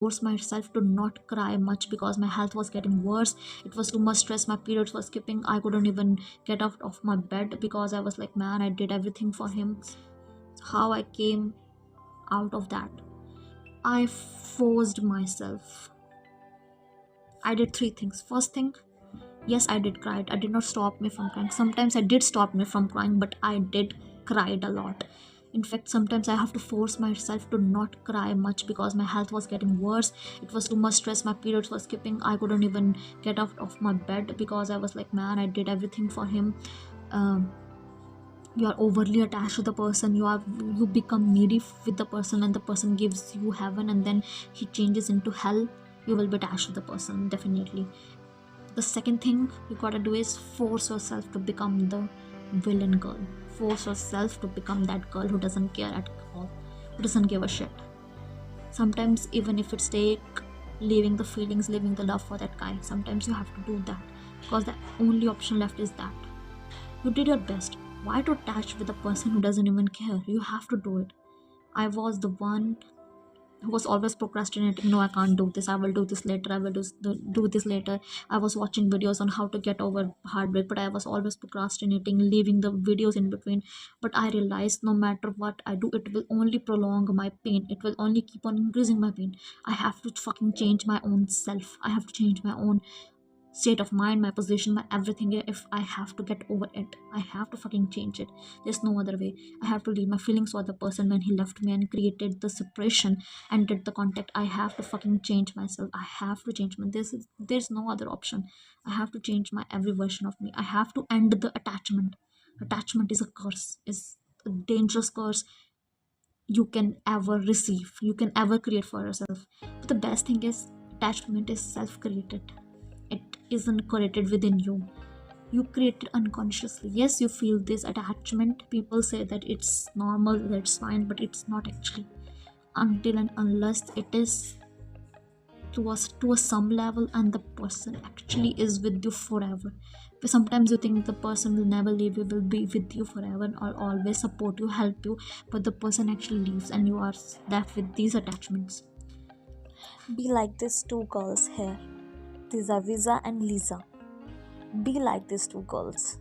force myself to not cry much because my health was getting worse. It was too much stress. My periods were skipping. I couldn't even get out of my bed because I was like, man, I did everything for him. How I came out of that? I forced myself. I did three things. First thing, yes, I did cry. I did not stop me from crying. Sometimes I did stop me from crying, but I did cried a lot. In fact, sometimes I have to force myself to not cry much because my health was getting worse. It was too much stress. My periods were skipping. I couldn't even get out of my bed because I was like, man, I did everything for him. Um, you are overly attached to the person. You become needy with the person, and the person gives you heaven, and then he changes into hell. You will be attached to the person, definitely. The second thing you gotta do is force yourself to become the villain girl. Force yourself to become that girl who doesn't care at all, who doesn't give a shit. Sometimes, even if it's take leaving the feelings, leaving the love for that guy, sometimes you have to do that because the only option left is that. You did your best. Why to attach with a person who doesn't even care? You have to do it. I was the one who was always procrastinating. No, I can't do this. I will do this later. I will do this later. I was watching videos on how to get over heartbreak, but I was always procrastinating, leaving the videos in between. But I realized no matter what I do, it will only prolong my pain. It will only keep on increasing my pain. I have to fucking change my own self. I have to change my own state of mind, my position, my everything. If I have to get over it, I have to fucking change it. There's no other way. I have to leave my feelings for the person when he left me and created the separation and did the contact. I have to fucking change myself. I have to change my there's no other option. I have to change my every version of me. I have to end the attachment. Attachment is a curse, is a dangerous curse you can ever receive, you can ever create for yourself. But the best thing is attachment is self-created. It isn't created within you. You create it unconsciously. Yes, you feel this attachment. People say that it's normal, that's fine, but it's not actually. Until and unless it is to a some level and the person actually is with you forever. But sometimes you think the person will never leave you, will be with you forever or always support you, help you, but the person actually leaves and you are left with these attachments. Be like these two girls here. These are Visa and Lisa. Be like these two girls.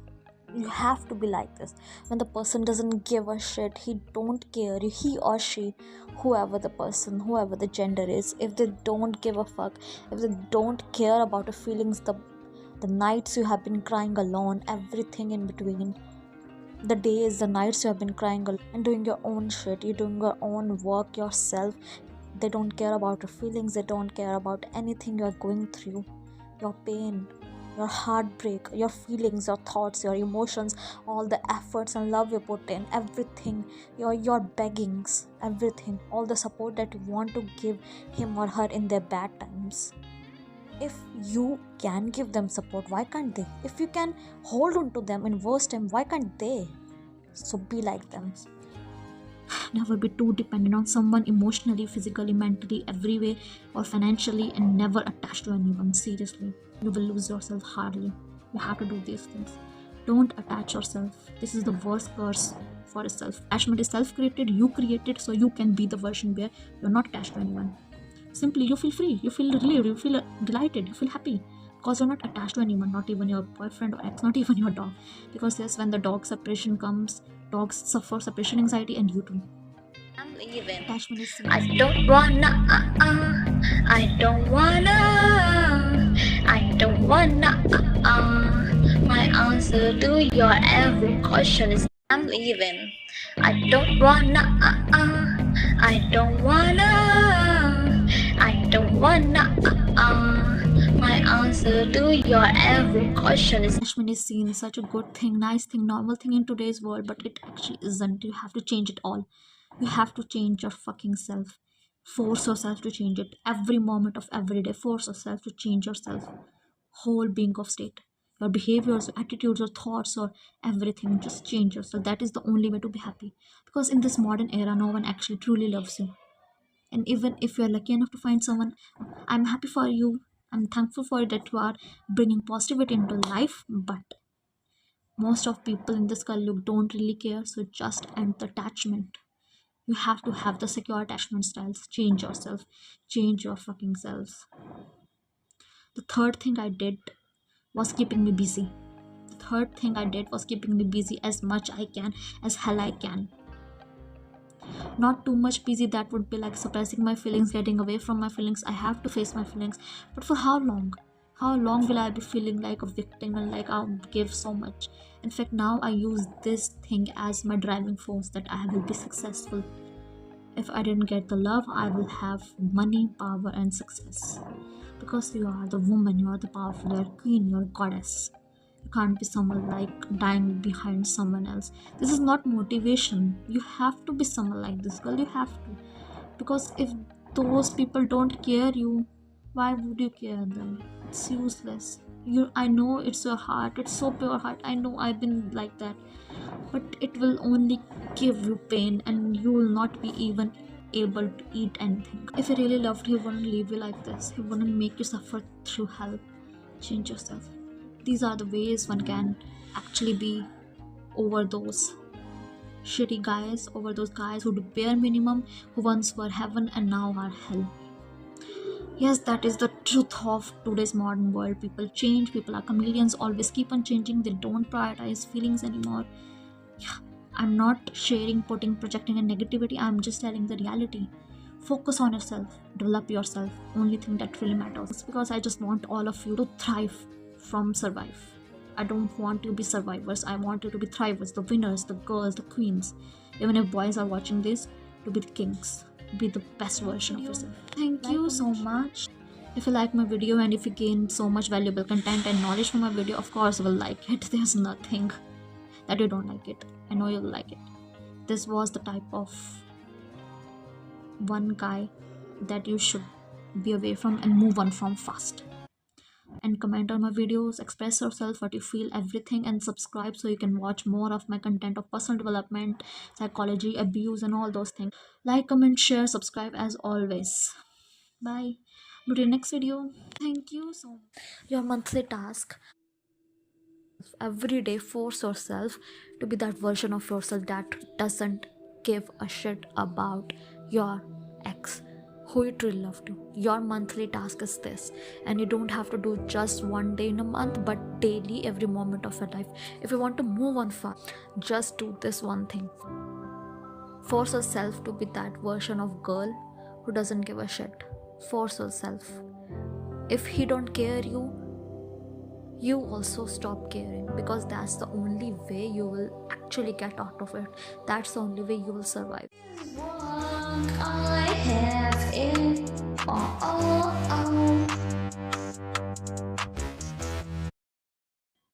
You have to be like this. When the person doesn't give a shit, he don't care, he or she, whoever the person, whoever the gender is, if they don't give a fuck, if they don't care about your feelings, the nights you have been crying alone, everything in between, the days, the nights you have been crying alone and doing your own shit, you're doing your own work yourself. They don't care about your feelings, they don't care about anything you're going through, your pain, your heartbreak, your feelings, your thoughts, your emotions, all the efforts and love you put in, everything, your beggings, everything, all the support that you want to give him or her in their bad times. If you can give them support, why can't they? If you can hold on to them in worst time, why can't they? So be like them. Never be too dependent on someone emotionally, physically, mentally, every way, or financially, and never attach to anyone. Seriously, you will lose yourself hardly. You have to do these things. Don't attach yourself. This is the worst curse for yourself. Attachment is self-created. You create it so you can be the version where you're not attached to anyone. Simply, you feel free, you feel relieved, you feel delighted, you feel happy because you're not attached to anyone, not even your boyfriend or ex, not even your dog. Because yes, when the dog separation comes, dogs suffer separation anxiety, and you too. I'm leaving. Attachment is I seen. don't wanna, I don't wanna, I don't wanna, My answer to your every question is I'm leaving. I don't wanna, I don't wanna, I don't wanna, My answer to your every question is Attachment is seen such a good thing, nice thing, normal thing in today's world, but it actually isn't. You have to change it all. You have to change your fucking self. Force yourself to change it every moment of every day. Force yourself to change yourself. Whole being of state. Your behaviors, your attitudes, your thoughts, or everything. Just change yourself. That is the only way to be happy. Because in this modern era, no one actually truly loves you. And even if you're lucky enough to find someone, I'm happy for you. I'm thankful for it that you are bringing positivity into life, but most of people in this look don't really care, so just end the attachment. You have to have the secure attachment styles. Change yourself. Change your fucking selves. The third thing I did was keeping me busy. The third thing I did was keeping me busy as much I can, as hell I can. Not too much busy that would be like suppressing my feelings, getting away from my feelings. I have to face my feelings. But for how long? How long will I be feeling like a victim and like I'll give so much? In fact, now I use this thing as my driving force that I will be successful. If I didn't get the love, I will have money, power, and success. Because you are the woman, you are the powerful, you are queen, you are goddess. You can't be someone like dying behind someone else. This is not motivation. You have to be someone like this, girl. You have to. Because if those people don't care you, why would you care them? It's useless. I know it's your heart. It's so pure heart. I know I've been like that, but it will only give you pain, and you will not be even able to eat anything. If he really loved you, he wouldn't leave you like this. He wouldn't make you suffer through hell. Change yourself. These are the ways one can actually be over those shitty guys, over those guys who do bare minimum, who once were heaven and now are hell. Yes, that is the truth of today's modern world. People change, people are chameleons, always keep on changing. They don't prioritize feelings anymore. Yeah, I'm not sharing, projecting a negativity. I'm just telling the reality. Focus on yourself, develop yourself. Only thing that really matters. Because I just want all of you to thrive from survive. I don't want you to be survivors. I want you to be thrivers, the winners, the girls, the queens. Even if boys are watching this, to be the kings. Be the best version of yourself. Thank you so much. If you like my video and if you gain so much valuable content and knowledge from my video, of course you will like it. There's nothing that you don't like it. I know you'll like it. This was the type of one guy that you should be away from and move on from fast. And comment on my videos, express yourself, what you feel, everything, and subscribe so you can watch more of my content of personal development, psychology, abuse, and all those things. Like, comment, share, subscribe as always. Bye. Meet you in next video. Thank you so much. Your monthly task every day, force yourself to be that version of yourself that doesn't give a shit about your ex who you truly love to. Your monthly task is this, and you don't have to do just one day in a month, but daily, every moment of your life. If you want to move on fast, just do this one thing. Force yourself to be that version of girl who doesn't give a shit. Force yourself. If he don't care you also stop caring, because that's the only way you will actually get out of it. That's the only way you will survive. All I have is all